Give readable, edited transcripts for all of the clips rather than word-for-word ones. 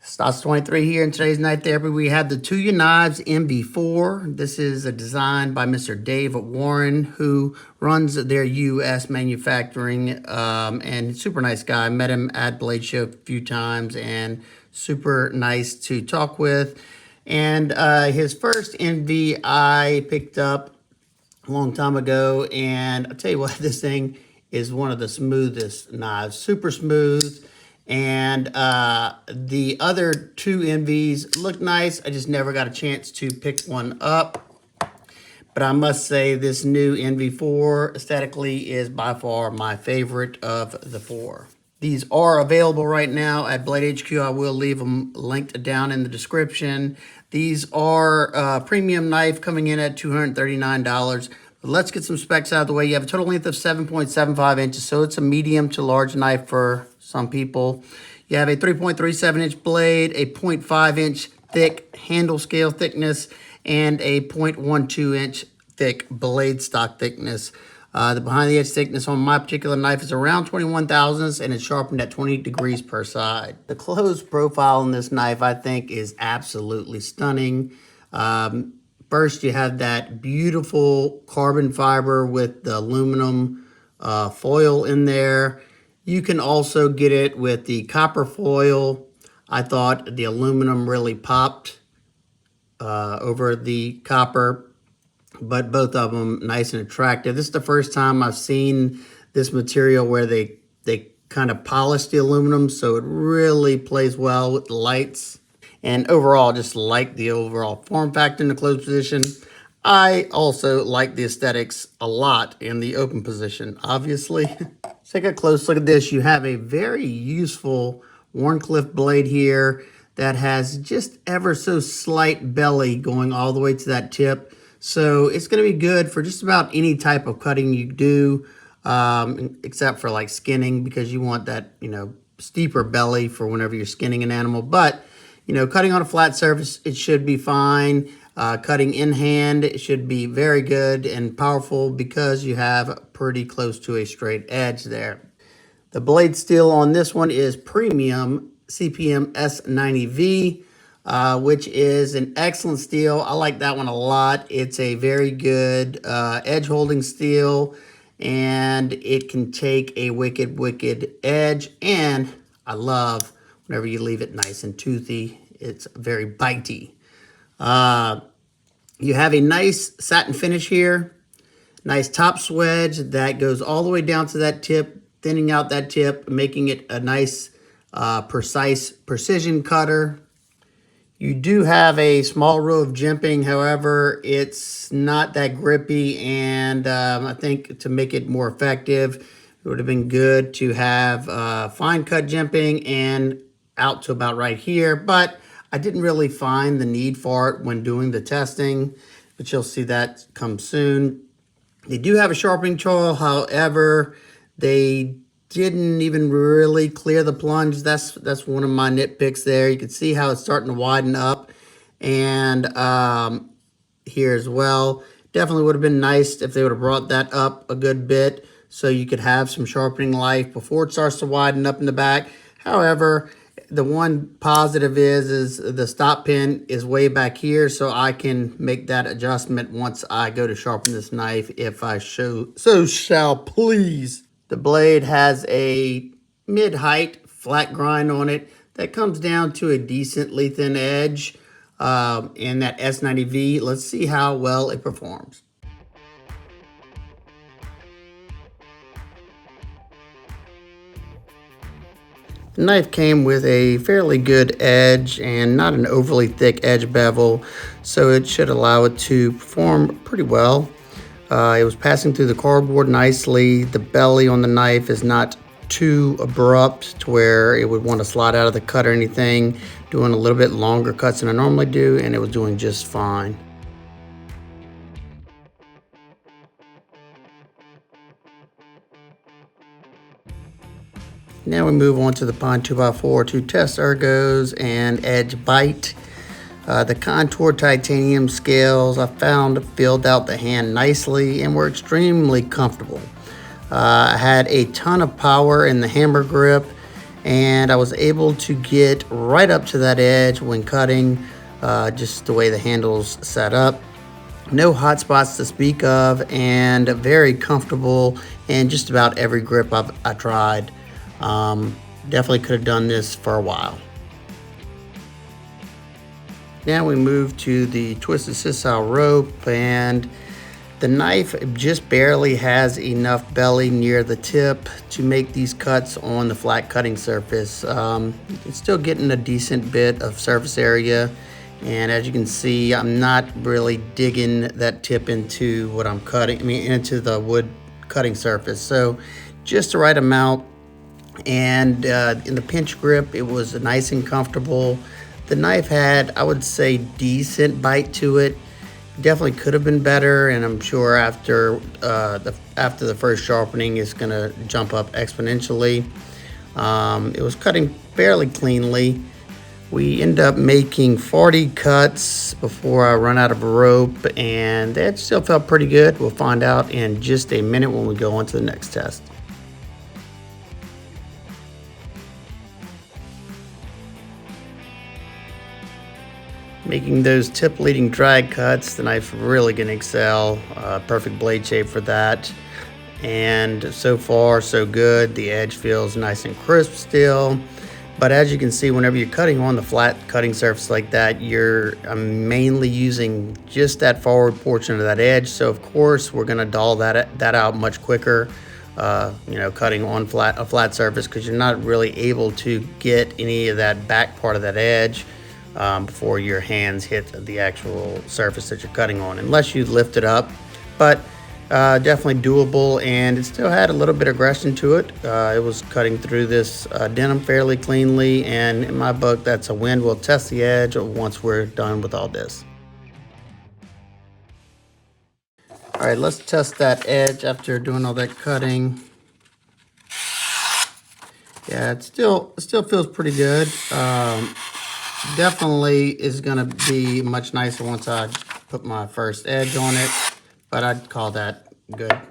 Stouts 23 here. In today's Knife Therapy, we have the Tuya Knife Envy 4. This is a design by Mr. Dave Warren, who runs their U.S. manufacturing, and super nice guy. Met him at Blade Show a few times, and super nice to talk with. And his first Envy I picked up a long time ago, and I'll tell you what, this thing is one of the smoothest knives. Super smooth. And the other two Envies look nice. I just never got a chance to pick one up. But I must say this new Envy 4 aesthetically is by far my favorite of the four. These are available right now at Blade HQ. I will leave them linked down in the description. These are a premium knife coming in at $239. Let's get some specs out of the way. You have a total length of 7.75 inches, so it's a medium to large knife for some people. You have a 3.37 inch blade, a 0.5 inch thick handle scale thickness, and a 0.12 inch thick blade stock thickness. The behind the edge thickness on my particular knife is around 21 thousandths, and it's sharpened at 20 degrees per side. The closed profile on this knife, I think, is absolutely stunning. First, you have that beautiful carbon fiber with the aluminum foil in there. You can also get it with the copper foil. I thought the aluminum really popped over the copper, but both of them nice and attractive. This is the first time I've seen this material where they kind of polish the aluminum, so it really plays well with the lights. And overall, just like the overall form factor in the closed position. I also like the aesthetics a lot in the open position, obviously. Let's take a close look at this. You have a very useful Wharncliffe blade here that has just ever so slight belly going all the way to that tip. So it's going to be good for just about any type of cutting you do, except for like skinning, because you want that, steeper belly for whenever you're skinning an animal. But cutting on a flat surface, it should be fine. Cutting in hand, it should be very good and powerful because you have pretty close to a straight edge there. The blade steel on this one is premium CPM S90V, which is an excellent steel. I like that one a lot. It's a very good edge holding steel, and it can take a wicked edge. And I love whenever you leave it nice and toothy. It's very bitey. You have a nice satin finish here. Nice top swedge that goes all the way down to that tip, thinning out that tip, making it a nice, precise precision cutter. You do have a small row of jimping. However, it's not that grippy, and I think to make it more effective, it would have been good to have fine cut jimping and out to about right here, but I didn't really find the need for it when doing the testing, but you'll see that come soon. They do have a sharpening choil, however, they didn't even really clear the plunge. That's one of my nitpicks there. You can see how it's starting to widen up, and here as well. Definitely would have been nice if they would have brought that up a good bit so you could have some sharpening life before it starts to widen up in the back. However, the one positive is the stop pin is way back here, so I can make that adjustment once I go to sharpen this knife if I so shall please. The blade has a mid-height flat grind on it that comes down to a decently thin edge in that S90V. Let's see how well it performs. The knife came with a fairly good edge and not an overly thick edge bevel, so it should allow it to perform pretty well. It was passing through the cardboard nicely. The belly on the knife is not too abrupt to where it would want to slide out of the cut or anything. Doing a little bit longer cuts than I normally do, and it was doing just fine. Now we move on to the Pine 2x4 to test ergos and edge bite. The contour titanium scales I found filled out the hand nicely and were extremely comfortable. I had a ton of power in the hammer grip, and I was able to get right up to that edge when cutting, just the way the handle's set up. No hot spots to speak of, and very comfortable in just about every grip I tried. Definitely could have done this for a while. Now we move to the twisted sisal rope, and the knife just barely has enough belly near the tip to make these cuts on the flat cutting surface. It's still getting a decent bit of surface area, and as you can see, I'm not really digging that tip into what I'm cutting, into the wood cutting surface. So just the right amount. And in the pinch grip, it was nice and comfortable. The knife had, I would say, decent bite to it. Definitely could have been better, and I'm sure after the first sharpening, it's gonna jump up exponentially. It was cutting fairly cleanly. We end up making 40 cuts before I run out of rope, and that still felt pretty good. We'll find out in just a minute when we go on to the next test. Making those tip leading drag cuts, the knife's really gonna excel. Perfect blade shape for that. And so far, so good. The edge feels nice and crisp still. But as you can see, whenever you're cutting on the flat cutting surface like that, you're mainly using just that forward portion of that edge. So of course, we're gonna dull that out much quicker, cutting on a flat surface, because you're not really able to get any of that back part of that edge before your hands hit the actual surface that you're cutting on, unless you lift it up. But definitely doable, and it still had a little bit of aggression to it. It was cutting through this denim fairly cleanly, and in my book, that's a win. We'll test the edge once we're done with all this. All right, let's test that edge after doing all that cutting. Yeah, it still feels pretty good. Definitely is gonna be much nicer once I put my first edge on it, but I'd call that good. All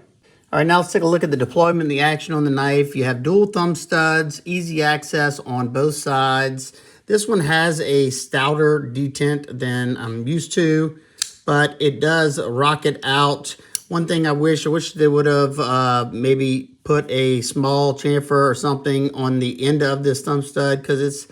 right, now let's take a look at the deployment, the action on the knife. You have dual thumb studs, easy access on both sides. This one has a stouter detent than I'm used to, but it does rocket out. One thing I wish they would have maybe put a small chamfer or something on the end of this thumb stud, because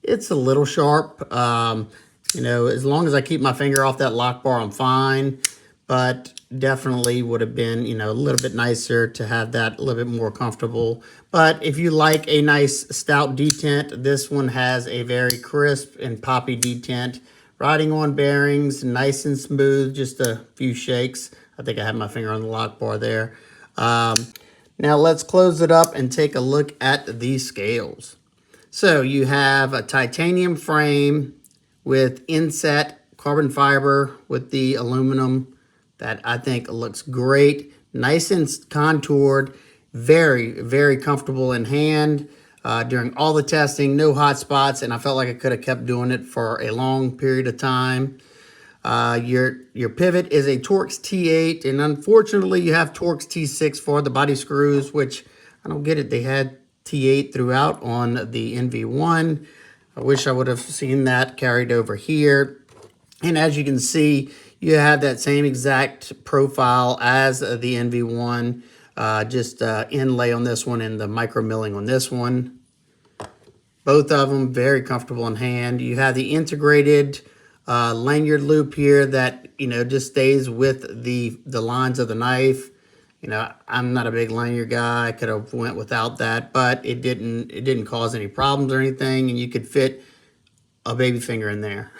it's a little sharp. As long as I keep my finger off that lock bar, I'm fine. But definitely would have been, a little bit nicer to have that a little bit more comfortable. But if you like a nice stout detent, this one has a very crisp and poppy detent. Riding on bearings, nice and smooth, just a few shakes. I think I have my finger on the lock bar there. Now let's close it up and take a look at these scales. So you have a titanium frame with inset carbon fiber with the aluminum that I think looks great. Nice and contoured, very, very comfortable in hand. During all the testing, no hot spots, and I felt like I could have kept doing it for a long period of time. Your pivot is a Torx T8, and unfortunately you have Torx T6 for the body screws, which I don't get it. They had T8 throughout on the NV1. I wish I would have seen that carried over here. And as you can see, you have that same exact profile as the NV1, just inlay on this one and the micro milling on this one. Both of them very comfortable in hand. You have the integrated lanyard loop here that just stays with the lines of the knife. I'm not a big lanyard guy. I could have went without that, but it didn't cause any problems or anything, and you could fit a baby finger in there.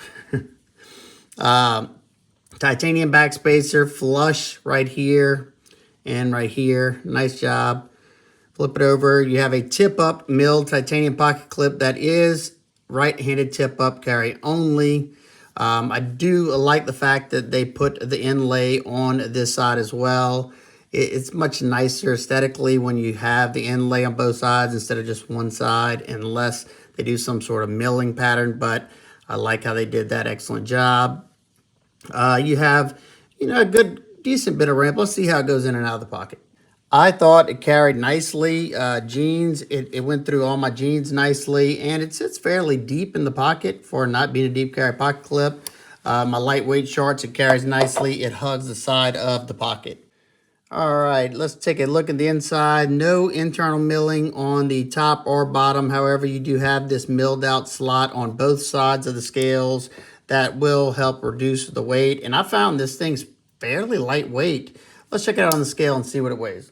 Titanium backspacer, flush right here and right here. Nice job. Flip it over. You have a tip-up milled titanium pocket clip that is right-handed tip-up carry only. I do like the fact that they put the inlay on this side as well. It's much nicer aesthetically when you have the inlay on both sides instead of just one side, unless they do some sort of milling pattern, but I like how they did that. Excellent job. You have, a good, decent bit of ramp. Let's see how it goes in and out of the pocket. I thought it carried nicely. Jeans, it went through all my jeans nicely, and it sits fairly deep in the pocket for not being a deep carry pocket clip. My lightweight shorts, it carries nicely. It hugs the side of the pocket. All right, let's take a look at the inside. No internal milling on the top or bottom. However, you do have this milled out slot on both sides of the scales that will help reduce the weight. And I found this thing's fairly lightweight. Let's check it out on the scale and see what it weighs.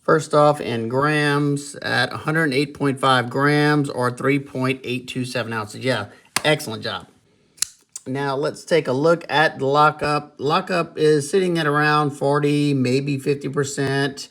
First off, in grams, at 108.5 grams or 3.827 ounces. Yeah, excellent job. Now let's take a look at the lockup. Lockup is sitting at around 40, maybe 50%.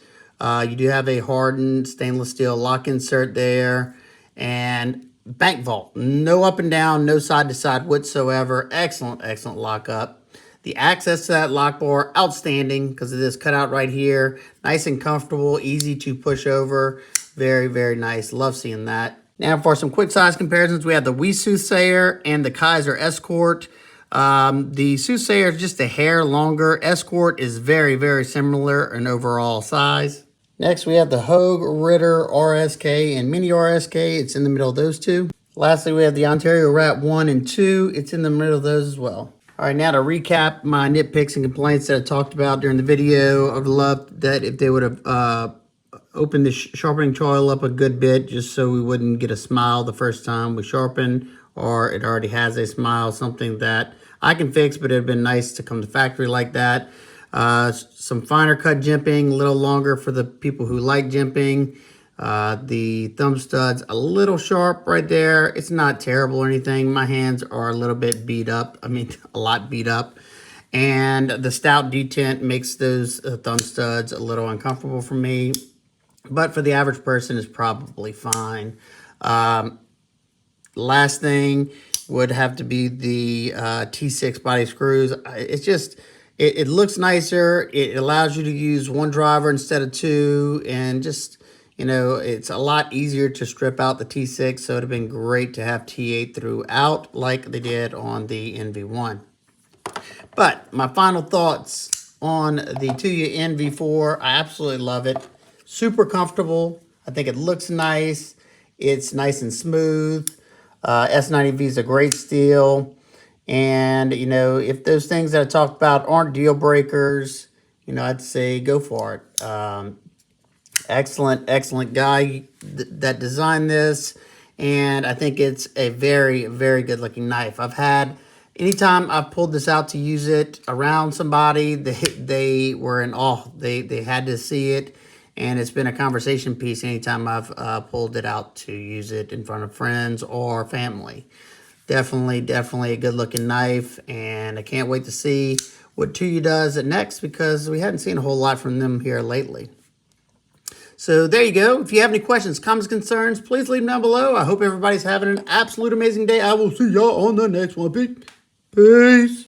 You do have a hardened stainless steel lock insert there. And bank vault, no up and down, no side to side whatsoever. Excellent, excellent lockup. The access to that lock bar, outstanding because of this cutout right here. Nice and comfortable, easy to push over. Very, very nice. Love seeing that. Now for some quick size comparisons, we have the Wee Soothsayer and the Kaiser Escort. The Soothsayer is just a hair longer. Escort is very, very similar in overall size. Next, we have the Hogue Ritter RSK and Mini RSK. It's in the middle of those two. Lastly, we have the Ontario Rat 1 and 2. It's in the middle of those as well. All right, now to recap my nitpicks and complaints that I talked about during the video, I would love that if they would have opened the sharpening choil up a good bit just so we wouldn't get a smile the first time we sharpen, or it already has a smile, something that I can fix, but it'd been nice to come to factory like that. Some finer cut jimping, a little longer for the people who like jimping. The thumb stud's a little sharp right there. It's not terrible or anything. My hands are a little bit beat up. I mean, a lot beat up. And the Stout Detent makes those thumb studs a little uncomfortable for me. But for the average person, it's probably fine. Last thing would have to be the T6 body screws. It's just, it looks nicer. It allows you to use one driver instead of two. And just, you know, it's a lot easier to strip out the T6. So it would have been great to have T8 throughout like they did on the Envy 1. But my final thoughts on the Tuya Envy 4, I absolutely love it. Super comfortable. I think it looks nice. It's nice and smooth. S90V is a great steel. And, you know, if those things that I talked about aren't deal breakers, you know, I'd say go for it. Excellent, excellent guy that designed this. And I think it's a very, very good looking knife. Anytime I've pulled this out to use it around somebody, they were in awe. They had to see it. And it's been a conversation piece anytime I've pulled it out to use it in front of friends or family. Definitely, definitely a good looking knife. And I can't wait to see what Tuya does next because we hadn't seen a whole lot from them here lately. So there you go. If you have any questions, comments, concerns, please leave them down below. I hope everybody's having an absolute amazing day. I will see y'all on the next one. Peace.